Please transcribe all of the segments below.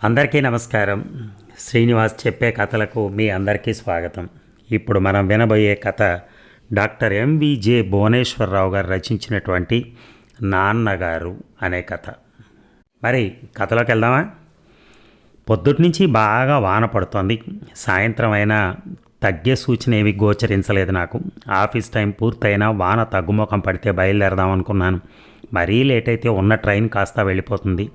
అందరికీ నమస్కారం. శ్రీనివాస్ చెప్పే కథలకు మీ అందరికీ స్వాగతం. ఇప్పుడు మనం వినబోయే కథ డాక్టర్ ఎంవిజే భువనేశ్వరరావు గారు రచించినటువంటి నాన్నగారు అనే కథ. మరి కథలోకి వెళ్దామా? పొద్దుటి నుంచి బాగా వాన పడుతోంది. సాయంత్రం అయినా తగ్గే సూచన ఏమీ గోచరించలేదు నాకు. ఆఫీస్ టైం పూర్తయినా వాన తగ్గుముఖం పడితే బయలుదేరదాం అనుకున్నాను. మరీ లేట్ అయితే ఉన్న ట్రైన్ కాస్త వెళ్ళిపోతుంది.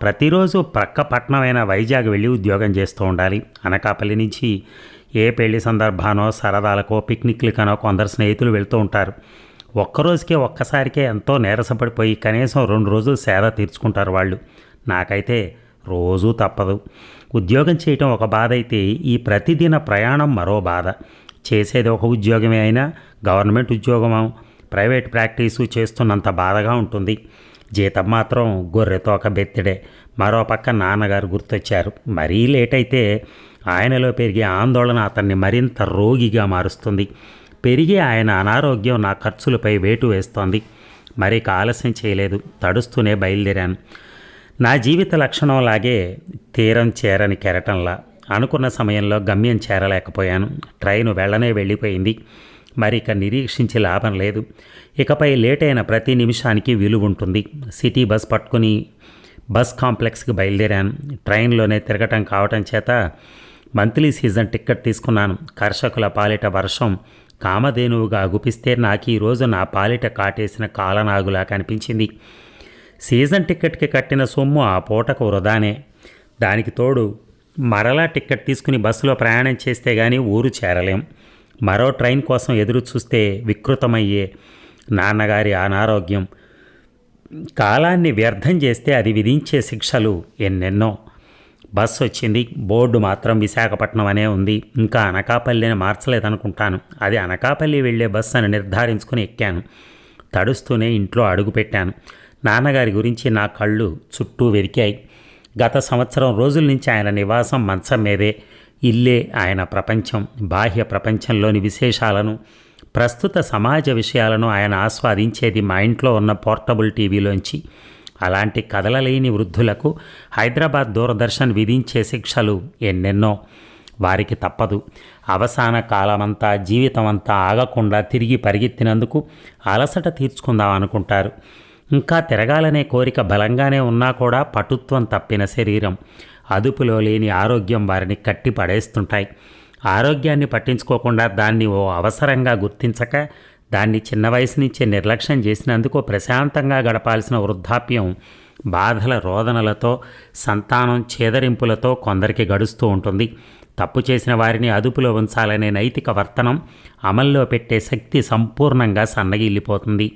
ప్రతిరోజు ప్రక్క పట్టణమైన వైజాగ్ వెళ్ళి ఉద్యోగం చేస్తూ ఉండాలి. అనకాపల్లి నుంచి ఏ పెళ్లి సందర్భానో సరదాలకో పిక్నిక్లకనో కొందరు స్నేహితులు వెళ్తూ ఉంటారు. ఒక్కసారికే ఎంతో నీరసపడిపోయి కనీసం 2 రోజులు సేద తీర్చుకుంటారు వాళ్ళు. నాకైతే రోజూ తప్పదు. ఉద్యోగం చేయటం ఒక బాధ అయితే ఈ ప్రతిదిన ప్రయాణం మరో బాధ. చేసేది ఒక ఉద్యోగమే అయినా గవర్నమెంట్ ఉద్యోగం ప్రైవేట్ ప్రాక్టీసు చేస్తున్నంత బాధగా ఉంటుంది. జీతం మాత్రం గొర్రెతో ఒక బెత్తిడే. మరోపక్క నాన్నగారు గుర్తొచ్చారు. మరీ లేట్ అయితే ఆయనలో పెరిగే ఆందోళన అతన్ని మరింత రోగిగా మారుస్తుంది. పెరిగి ఆయన అనారోగ్యం నా ఖర్చులపై వేటు వేస్తోంది. మరి ఆలస్యం చేయలేదు. తడుస్తూనే బయలుదేరాను. నా జీవిత లక్షణంలాగే తీరం చేరని కెరటంలా. అనుకున్న సమయంలో గమ్యం చేరలేకపోయాను. ట్రైను వెళ్ళిపోయింది. మరి ఇక నిరీక్షించి లాభం లేదు. ఇకపై లేట్ అయిన ప్రతి నిమిషానికి విలువ ఉంటుంది. సిటీ బస్ పట్టుకుని బస్ కాంప్లెక్స్కి బయలుదేరాను. ట్రైన్లోనే తిరగటం కావటం చేత మంత్లీ సీజన్ టిక్కెట్ తీసుకున్నాను. కర్షకుల పాలిట వర్షం కామధేనువుగా గుపిస్తే నాకు ఈరోజు నా పాలిట కాటేసిన కాలనాగులా కనిపించింది. సీజన్ టిక్కెట్కి కట్టిన సొమ్ము ఆ పూటకు వృధానే. దానికి తోడు మరలా టిక్కెట్ తీసుకుని బస్సులో ప్రయాణం చేస్తే కానీ ఊరు చేరలేం. మరో ట్రైన్ కోసం ఎదురు చూస్తే వికృతమయ్యే నాన్నగారి అనారోగ్యం. కాలాన్ని వ్యర్థం చేస్తే అది విధించే శిక్షలు ఎన్నెన్నో. బస్సు వచ్చింది. బోర్డు మాత్రం విశాఖపట్నం అనే ఉంది. ఇంకా అనకాపల్లిని మార్చలేదనుకుంటాను. అది అనకాపల్లి వెళ్ళే బస్సు అని నిర్ధారించుకుని ఎక్కాను. తడుస్తూనే ఇంట్లో అడుగుపెట్టాను. నాన్నగారి గురించి నా కళ్ళు చుట్టూ వెతికాయి. గత సంవత్సరం రోజుల నుంచి ఆయన నివాసం మంచం మీదే. ఇల్లే ఆయన ప్రపంచం. బాహ్య ప్రపంచంలోని విశేషాలను, ప్రస్తుత సమాజ విషయాలను ఆయన ఆస్వాదించేది మా ఇంట్లో ఉన్న పోర్టబుల్ టీవీలోంచి. అలాంటి కదలలేని వృద్ధులకు హైదరాబాద్ దూరదర్శన్ విధించే శిక్షలు ఎన్నెన్నో. వారికి తప్పదు. అవసాన కాలమంతా జీవితమంతా ఆగకుండా తిరిగి పరిగెత్తినందుకు అలసట తీర్చుకుందాం అనుకుంటారు. ఇంకా తిరగాలనే కోరిక బలంగానే ఉన్నా కూడా పటుత్వం తప్పిన శరీరం, అదుపులో లేని ఆరోగ్యం వారిని కట్టి పడేస్తుంటాయి. ఆరోగ్యాన్ని పట్టించుకోకుండా దాన్ని ఓ అవసరంగా గుర్తించక దాన్ని చిన్న వయసు నుంచే నిర్లక్ష్యం చేసినందుకు ప్రశాంతంగా గడపాల్సిన వృద్ధాప్యం బాధల రోదనలతో, సంతానం చేదరింపులతో కొందరికి గడుస్తూ ఉంటుంది. తప్పు చేసిన వారిని అదుపులో ఉంచాలనే నైతిక వర్తనం అమల్లో పెట్టే శక్తి సంపూర్ణంగా సన్నగిల్లిపోతుంది.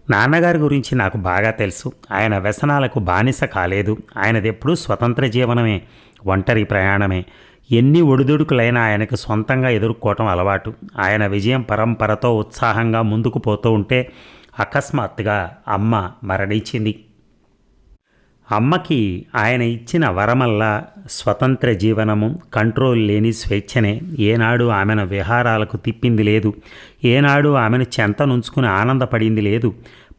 నాన్నగారి గురించి నాకు బాగా తెలుసు. ఆయన వ్యసనాలకు బానిస కాలేదు. ఆయనదెప్పుడూ స్వతంత్ర జీవనమే, ఒంటరి ప్రయాణమే. ఎన్ని ఒడిదుడుకులైనా ఆయనకు సొంతంగా ఎదుర్కోవటం అలవాటు. ఆయన విజయం పరంపరతో ఉత్సాహంగా ముందుకు పోతూ ఉంటే అకస్మాత్తుగా అమ్మ మరణించింది. అమ్మకి ఆయన ఇచ్చిన వరమల్లా స్వతంత్ర జీవనము, కంట్రోల్ లేని స్వేచ్ఛనే. ఏనాడు ఆమెను విహారాలకు తిప్పింది లేదు. ఏనాడు ఆమెను చెంతనుంచుకుని ఆనందపడింది లేదు.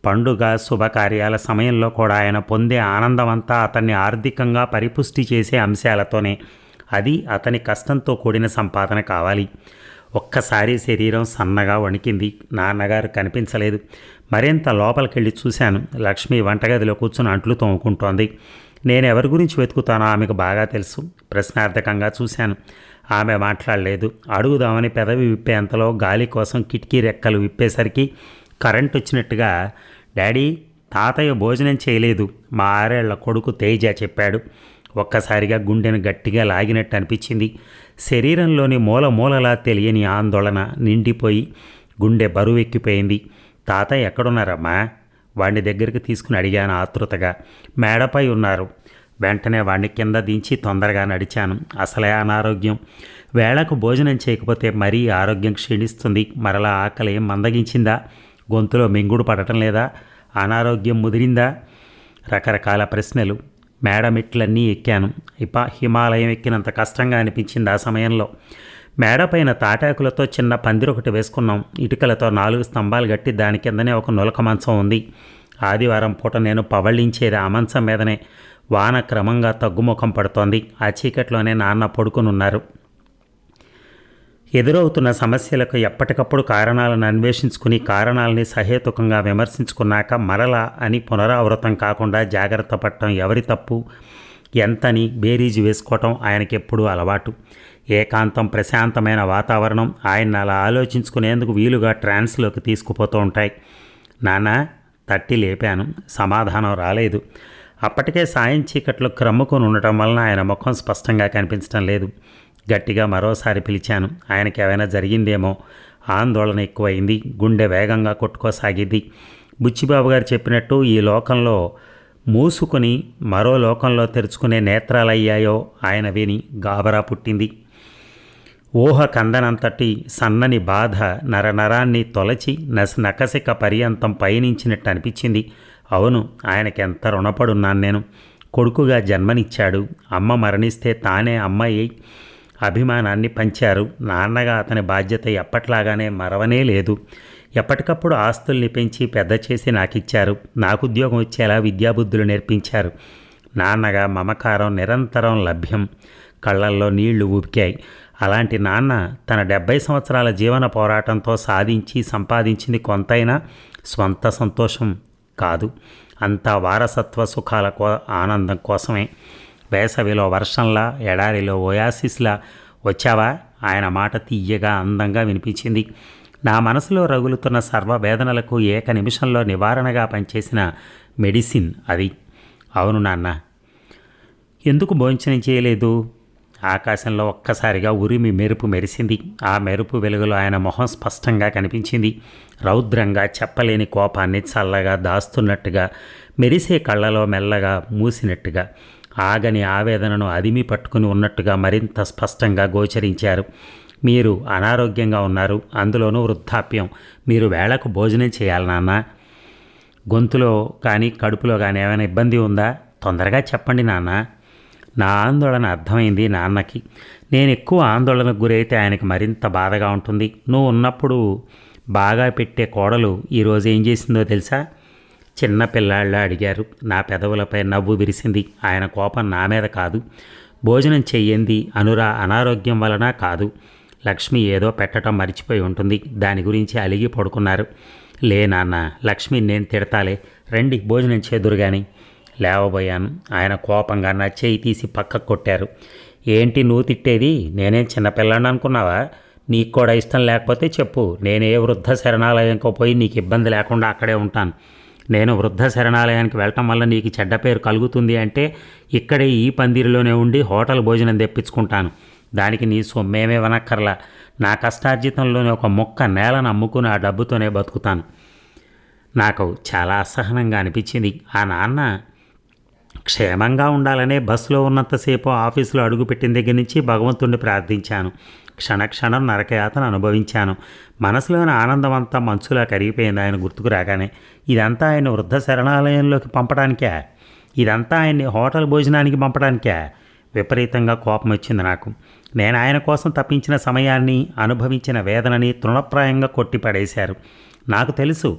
పండుగ శుభకార్యాల సమయంలో కూడా ఆయన పొందే ఆనందమంతా అతన్ని ఆర్థికంగా పరిపుష్టి చేసే అంశాలతోనే. అది అతని కష్టంతో కూడిన సంపాదన కావాలి. ఒక్కసారి శరీరం సన్నగా వణికింది. నాన్నగారు కనిపించలేదు. మరింత లోపలికెళ్ళి చూశాను. లక్ష్మి వంటగదిలో కూర్చుని అంట్లు తోముకుంటోంది. నేను ఎవరి గురించి వెతుకుతానో ఆమెకు బాగా తెలుసు. ప్రశ్నార్థకంగా చూశాను. ఆమె మాట్లాడలేదు. అడుగుదామని పెదవి విప్పేంతలో గాలి కోసం కిటికీ రెక్కలు విప్పేసరికి కరెంట్ వచ్చినట్టుగా, డాడీ, తాతయ్య భోజనం చేయలేదు, మా 6 ఏళ్ల కొడుకు తేజ చెప్పాడు. ఒక్కసారిగా గుండెను గట్టిగా లాగినట్టు అనిపించింది. శరీరంలోని మూలలా తెలియని ఆందోళన నిండిపోయి గుండె బరువెక్కిపోయింది. తాతయ్య ఎక్కడున్నారమ్మా? వాడిని దగ్గరికి తీసుకుని అడిగాను ఆతృతగా. మేడపై ఉన్నారు. వెంటనే వాడిని కింద దించి తొందరగా నడిచాను. అసలే అనారోగ్యం. వేళకు భోజనం చేయకపోతే మరీ ఆరోగ్యం క్షీణిస్తుంది. మరలా ఆకలి మందగించిందా? గొంతులో మింగుడు పడటం లేదా? అనారోగ్యం ముదిరిందా? రకరకాల ప్రశ్నలు. మేడమెట్లన్నీ ఎక్కాను. హిమాలయం ఎక్కినంత కష్టంగా అనిపించింది ఆ సమయంలో. మేడపైన తాటాకులతో చిన్న పందిరొకటి వేసుకున్నాం. ఇటుకలతో 4 స్తంభాలు కట్టి దాని కిందనే ఒక నులక మంచం ఉంది. ఆదివారం పూట నేను పవళించేది ఆ మంచం మీదనే. వాన క్రమంగా తగ్గుముఖం పడుతోంది. ఆ చీకట్లోనే నాన్న పడుకునున్నారు. ఎదురవుతున్న సమస్యలకు ఎప్పటికప్పుడు కారణాలను అన్వేషించుకుని కారణాలని సహేతుకంగా విమర్శించుకున్నాక మరలా అని పునరావృతం కాకుండా జాగ్రత్త పడటం, ఎవరి తప్పు ఎంతని బేరీజు వేసుకోవటం ఆయనకెప్పుడూ అలవాటు. ఏకాంతం, ప్రశాంతమైన వాతావరణం ఆయన అలా ఆలోచించుకునేందుకు వీలుగా ట్రాన్స్లోకి తీసుకుపోతూ ఉంటాయి. నాన్న తట్టి లేపాను. సమాధానం రాలేదు. అప్పటికే సాయం చీకట్లో క్రమ్ముకొని ఉండటం వలన ఆయన ముఖం స్పష్టంగా కనిపించడం లేదు. గట్టిగా మరోసారి పిలిచాను. ఆయనకి ఏమైనా జరిగిందేమో. ఆందోళన ఎక్కువైంది. గుండె వేగంగా కొట్టుకోసాగింది. బుచ్చిబాబు గారు చెప్పినట్టు ఈ లోకంలో మూసుకొని మరో లోకంలో తెరుచుకునే నేత్రాలయ్యాయో ఆయన విని గాబరా పుట్టింది. ఊహ కందనంతటి సన్నని బాధ నరనరాన్ని తొలచి నకసిక పర్యంతం పయనించినట్టు అనిపించింది. అవును, ఆయనకెంత రుణపడున్నాను నేను. కొడుకుగా జన్మనిచ్చాడు. అమ్మ మరణిస్తే తానే అమ్మాయి అభిమానాన్ని పంచారు. నాన్నగా అతని బాధ్యత ఎప్పట్లాగానే మరవనే లేదు. ఎప్పటికప్పుడు ఆస్తుల్ని పెంచి పెద్ద చేసి నాకిచ్చారు. నాకు ఉద్యోగం వచ్చేలా విద్యాబుద్ధులు నేర్పించారు. నాన్నగా మమకారం నిరంతరం లభ్యం. కళ్ళల్లో నీళ్లు ఊపికాయి. అలాంటి నాన్న తన 70 సంవత్సరాల జీవన పోరాటంతో సాధించి సంపాదించింది కొంతైనా స్వంత సంతోషం కాదు. అంతా వారసత్వ సుఖాల ఆనందం కోసమే. వేసవిలో వర్షంలా, ఎడారిలో ఓయాసిస్లా వచ్చావా? ఆయన మాట తీయగా అందంగా వినిపించింది. నా మనసులో రగులుతున్న సర్వ వేదనలకు ఏక నిమిషంలో నివారణగా పనిచేసిన మెడిసిన్ అది. అవును నాన్న. ఎందుకు భోజనం చేయలేదు? ఆకాశంలో ఒక్కసారిగా ఉరిమి మెరుపు మెరిసింది. ఆ మెరుపు వెలుగులో ఆయన మొహం స్పష్టంగా కనిపించింది. రౌద్రంగా, చెప్పలేని కోపాన్ని చల్లగా దాస్తున్నట్టుగా, మెరిసే కళ్ళలో మెల్లగా మూసినట్టుగా, ఆగని ఆవేదనను అదిమి పట్టుకుని ఉన్నట్టుగా మరింత స్పష్టంగా గోచరించారు. మీరు అనారోగ్యంగా ఉన్నారు, అందులోనూ వృద్ధాప్యం. మీరు వేళకు భోజనం చేయాలి నాన్న. గొంతులో కానీ కడుపులో కానీ ఏమైనా ఇబ్బంది ఉందా? తొందరగా చెప్పండి నాన్న. నా ఆందోళన అర్థమైంది నాన్నకి. నేను ఎక్కువ ఆందోళనకు గురైతే ఆయనకి మరింత బాధగా ఉంటుంది. నువ్వు ఉన్నప్పుడు బాగా పెట్టే కోడలు ఈరోజు ఏం చేసిందో తెలుసా? చిన్న పిల్లాళ్ళ అడిగారు. నా పెదవులపై నవ్వు విరిసింది. ఆయన కోపం నా మీద కాదు. భోజనం చెయ్యింది అనారోగ్యం వలన కాదు. లక్ష్మి ఏదో పెట్టడం మర్చిపోయి ఉంటుంది. దాని గురించి అలిగి పడుకున్నారు. లే నాన్న, లక్ష్మి నేను తిడతాలే. రండి భోజనం చేదురు కానీ. లేవబోయాను. ఆయన కోపంగా నా చేయి తీసి పక్కకు కొట్టారు. ఏంటి నువ్వు తిట్టేది? నేనేం చిన్నపిల్లాడిని అనుకున్నావా? నీకు కూడా ఇష్టం లేకపోతే చెప్పు. నేనే వృద్ధ శరణాలయంకో పోయి నీకు ఇబ్బంది లేకుండా అక్కడే ఉంటాను. నేను వృద్ధ శరణాలయానికి వెళ్ళటం వల్ల నీకు చెడ్డ పేరు కలుగుతుంది అంటే ఇక్కడే ఈ పందిరిలోనే ఉండి హోటల్ భోజనం తెప్పించుకుంటాను. దానికి నీ సొమ్మేమే వనక్కర్లా. నా కష్టార్జితంలోనే ఒక ముక్క నేలను అమ్ముకుని ఆ డబ్బుతోనే బతుకుతాను. నాకు చాలా అసహనంగా అనిపించింది. ఆ నాన్న క్షేమంగా ఉండాలనే బస్సులో ఉన్నంతసేపు ఆఫీసులో అడుగుపెట్టిన దగ్గర నుంచి భగవంతుణ్ణి ప్రార్థించాను. క్షణక్షణం నరకయాతను అనుభవించాను. మనసులోని ఆనందం అంతా మంచులా కరిగిపోయింది ఆయన గుర్తుకు రాగానే. ఇదంతా ఆయన వృద్ధ శరణాలయంలోకి పంపడానికే? ఇదంతా ఆయన్ని హోటల్ భోజనానికి పంపడానికే? విపరీతంగా కోపం వచ్చింది నాకు. నేను ఆయన కోసం తప్పించిన సమయాన్ని, అనుభవించిన వేదనని తృణప్రాయంగా కొట్టిపడేశారు. నాకు తెలుసు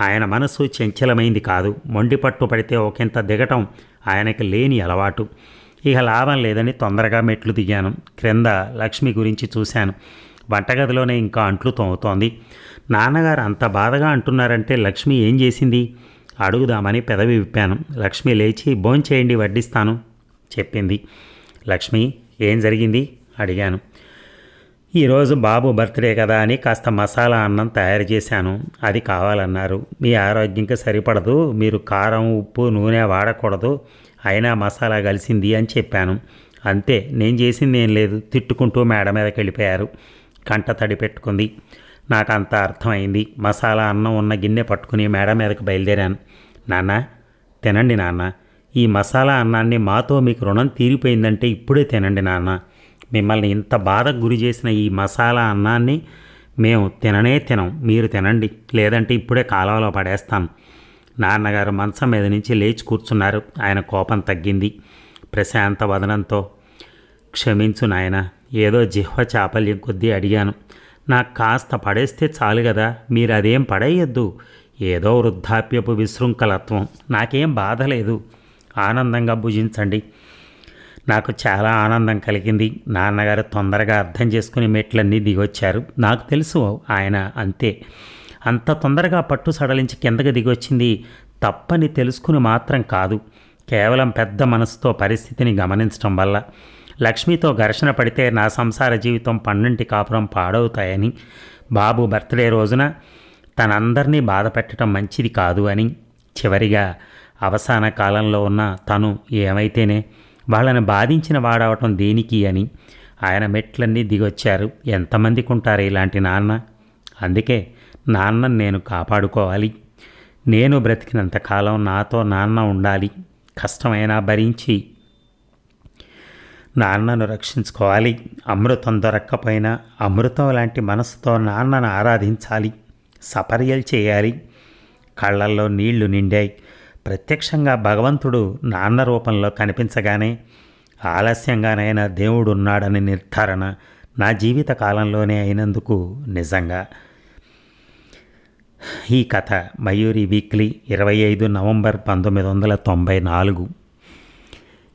ఆయన మనసు చంచలమైంది కాదు. మొండి పట్టు పడితే ఒకంత దిగటం ఆయనకి లేని అలవాటు. ఇక లాభం లేదని తొందరగా మెట్లు దిగాను. క్రింద లక్ష్మి గురించి చూశాను. వంటగదిలోనే ఇంకా అంట్లు తోముతోంది. నాన్నగారు అంత బాధగా అంటున్నారంటే లక్ష్మి ఏం చేసింది అడుగుదామని పెదవి విప్పాను. లక్ష్మి లేచి భోంచేయండి వడ్డిస్తాను చెప్పింది. లక్ష్మి ఏం జరిగింది అడిగాను. ఈరోజు బాబు బర్త్డే కదా అని కాస్త మసాలా అన్నం తయారు చేశాను. అది కావాలన్నారు. మీ ఆరోగ్యంకి సరిపడదు, మీరు కారం, ఉప్పు, నూనె వాడకూడదు, అయినా మసాలా కలిసింది అని చెప్పాను. అంతే, నేను చేసింది ఏం లేదు. తిట్టుకుంటూ మేడ మీదకి వెళ్ళిపోయారు. కంట తడి పెట్టుకుంది. నాకు అంత అర్థమైంది. మసాలా అన్నం ఉన్న గిన్నె పట్టుకుని మేడ మీదకి బయలుదేరాను. నాన్న తినండి నాన్న. ఈ మసాలా అన్నాన్ని మాతో మీకు రుణం తీరిపోయిందంటే ఇప్పుడే తినండి నాన్న. మిమ్మల్ని ఇంత బాధకు గురి చేసిన ఈ మసాలా అన్నాన్ని మేము తినం. మీరు తినండి, లేదంటే ఇప్పుడే కాలువలో పడేస్తాను. నాన్నగారు మంచం మీద నుంచి లేచి కూర్చున్నారు. ఆయన కోపం తగ్గింది. ప్రశాంత వదనంతో క్షమించు నాయన, ఏదో జిహ్వ చాపల్యం కొద్దీ అడిగాను. నాకు కాస్త పడేస్తే చాలు కదా, మీరు అదేం పడేయద్దు. ఏదో వృద్ధాప్యపు విశృంఖలత్వం, నాకేం బాధ లేదు. ఆనందంగా భుజించండి. నాకు చాలా ఆనందం కలిగింది. నాన్నగారు తొందరగా అర్థం చేసుకుని మెట్లన్నీ దిగొచ్చారు. నాకు తెలుసు ఆయన అంతే. అంత తొందరగా పట్టు సడలించి కిందకి దిగొచ్చింది తప్పని తెలుసుకుని మాత్రం కాదు, కేవలం పెద్ద మనసుతో పరిస్థితిని గమనించడం వల్ల. లక్ష్మితో ఘర్షణ పడితే నా సంసార జీవితం పన్నింటి కాపురం పాడవుతాయని, బాబు బర్త్డే రోజున తనందరినీ బాధ పెట్టడం మంచిది కాదు అని, చివరిగా అవసాన కాలంలో ఉన్న తను ఏమైతేనే వాళ్ళని బాధించిన వాడవటం దేనికి అని ఆయన మెట్లన్నీ దిగొచ్చారు. ఎంతమందికి ఉంటారు ఇలాంటి నాన్న? అందుకే నాన్నను నేను కాపాడుకోవాలి. నేను బ్రతికినంతకాలం నాతో నాన్న ఉండాలి. కష్టమైనా భరించి నాన్నను రక్షించుకోవాలి. అమృతం దొరక్కపోయినా అమృతం లాంటి మనసుతో నాన్నను ఆరాధించాలి, సపర్యలు చేయాలి. కళ్ళల్లో నీళ్లు నిండాయి. ప్రత్యక్షంగా భగవంతుడు నాన్న రూపంలో కనిపించగానే ఆలస్యంగానైనా దేవుడు ఉన్నాడని నిర్ధారణ నా జీవిత కాలంలోనే అయినందుకు నిజంగా. ఈ కథ మయూరి వీక్లీ 25 నవంబర్ 1994.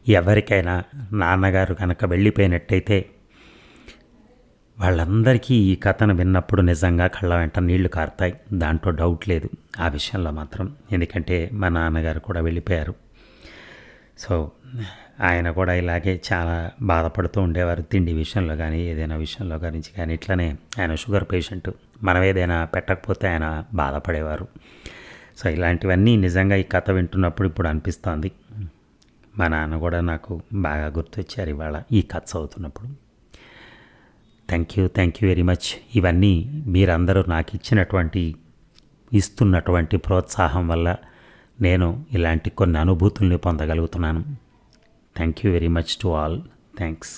ఎవరికైనా నాన్నగారు కనుక వెళ్ళిపోయినట్టయితే వాళ్ళందరికీ ఈ కథను విన్నప్పుడు నిజంగా కళ్ళ వెంట నీళ్లు కారుతాయి. దాంట్లో డౌట్ లేదు ఆ విషయంలో మాత్రం. ఎందుకంటే మా నాన్నగారు కూడా వెళ్ళిపోయారు. సో ఆయన కూడా ఇలాగే చాలా బాధపడుతూ ఉండేవారు. తిండి విషయంలో కానీ ఏదైనా విషయంలో గురించి కానీ. ఇట్లనే ఆయన షుగర్ పేషెంట్. మనం ఏదైనా పెట్టకపోతే ఆయన బాధపడేవారు. సో ఇలాంటివన్నీ నిజంగా ఈ కథ వింటున్నప్పుడు ఇప్పుడు అనిపిస్తోంది. మా నాన్న కూడా నాకు బాగా గుర్తొచ్చారు ఇవాళ ఈ కథ చదువుతున్నప్పుడు. Thank you very much. ఇవన్నీ మీరందరూ నాకు ఇస్తున్నటువంటి ప్రోత్సాహం వల్ల నేను ఇలాంటి కొన్ని అనుభూతుల్ని పొందగలుగుతున్నాను. Thank you very much to all. Thanks.